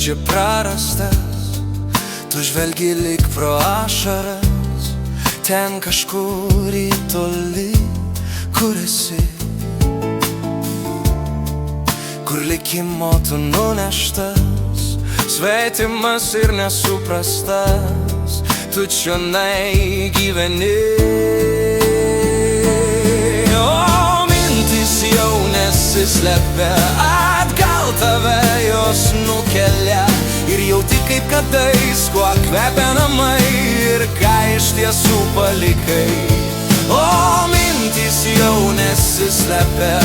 čia prarastas, tu žvelgi lyg pro ašaras, ten kažkur į toli, kur esi, kur likimo tu nuneštas, svetimas ir nesuprastas, tu čionai gyveni. O mintis jau nesislepia, atgal tave jos nukelia, ir jauti kaip kadais, kuo kvepia namai ir ką iš tiesų palikai. O mintis jau nesislepia,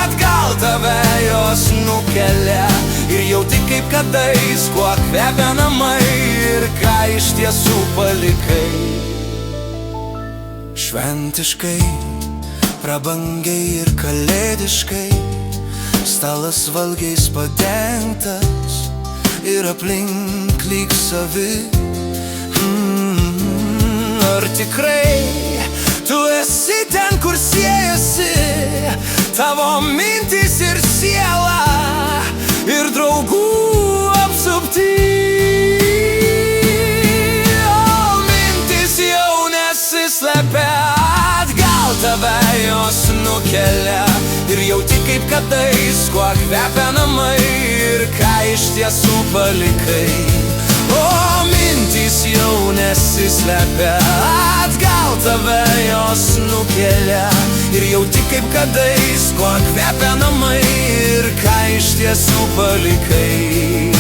atgal tave jos nukelia, ir jauti kaip kadais, kuo kvepia namai ir ką iš tiesų palikai. Šventiškai, prabangiai ir kalėdiškai, stalas valgiais padengtas ir aplink lyg savi. Ar tikrai tu esi ten, kur siejasi tavo mintis ir siela, ir draugų apsupti? O mintis jau nesislepia, atgal tave jos nukelia, ir jauti kaip kadais, kuo kvepia namai ir ką iš tiesų palikai. O mintis jau nesislepia, atgal tave jos nukelia, ir jauti kaip kadais, kuo kvepia namai ir ką iš tiesų palikai.